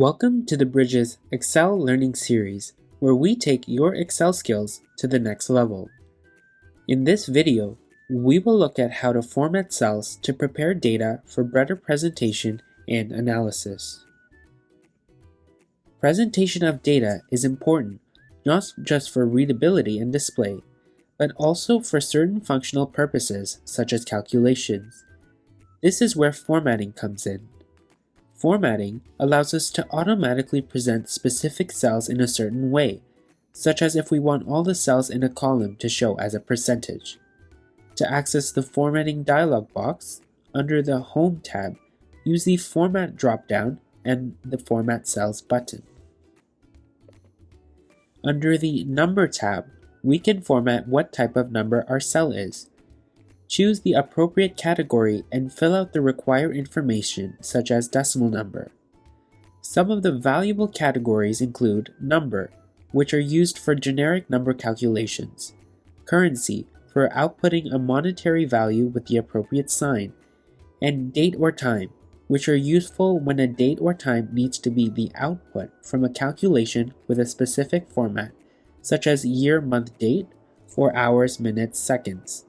Welcome to the Bridges Excel Learning Series, where we take your Excel skills to the next level. In this video, we will look at how to format cells to prepare data for better presentation and analysis. Presentation of data is important not just for readability and display, but also for certain functional purposes such as calculations. This is where formatting comes in. Formatting allows us to automatically present specific cells in a certain way, such as if we want all the cells in a column to show as a percentage. To access the Formatting dialog box, under the Home tab, use the Format drop-down and the Format Cells button. Under the Number tab, we can format what type of number our cell is. Choose the appropriate category and fill out the required information such as decimal number. Some of the valuable categories include number, which are used for generic number calculations, currency, for outputting a monetary value with the appropriate sign, and date or time, which are useful when a date or time needs to be the output from a calculation with a specific format, such as year, month, date, or hours, minutes, seconds.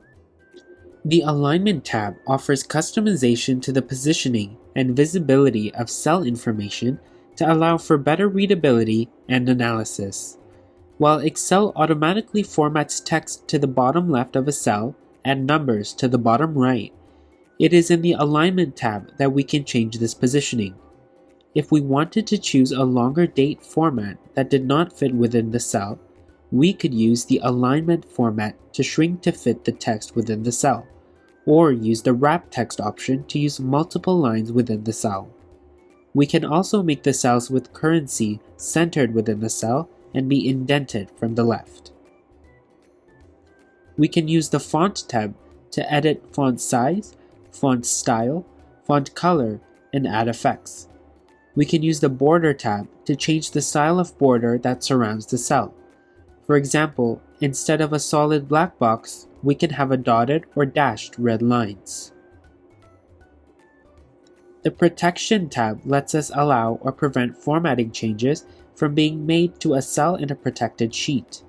The Alignment tab offers customization to the positioning and visibility of cell information to allow for better readability and analysis. While Excel automatically formats text to the bottom left of a cell and numbers to the bottom right, it is in the Alignment tab that we can change this positioning. If we wanted to choose a longer date format that did not fit within the cell, we could use the Alignment format to shrink to fit the text within the cell, or use the Wrap Text option to use multiple lines within the cell. We can also make the cells with currency centered within the cell and be indented from the left. We can use the Font tab to edit font size, font style, font color, and add effects. We can use the Border tab to change the style of border that surrounds the cell. For example, instead of a solid black box, we can have a dotted or dashed red lines. The Protection tab lets us allow or prevent formatting changes from being made to a cell in a protected sheet.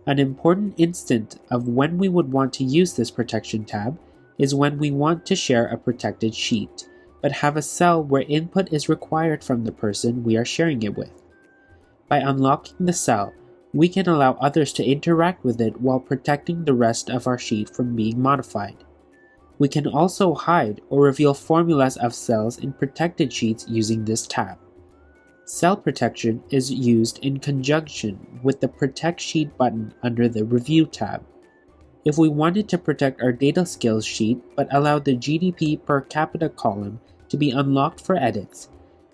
An important instant of when we would want to use this Protection tab is when we want to share a protected sheet, but have a cell where input is required from the person we are sharing it with. By unlocking the cell, we can allow others to interact with it while protecting the rest of our sheet from being modified. We can also hide or reveal formulas of cells in protected sheets using this tab. Cell protection is used in conjunction with the Protect Sheet button under the Review tab. If we wanted to protect our data skills sheet but allow the GDP per capita column to be unlocked for edits,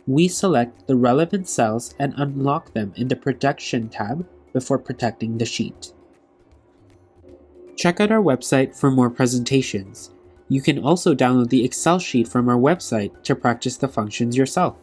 we select the relevant cells and unlock them in the Protection tab before protecting the sheet. Check out our website for more presentations. You can also download the Excel sheet from our website to practice the functions yourself.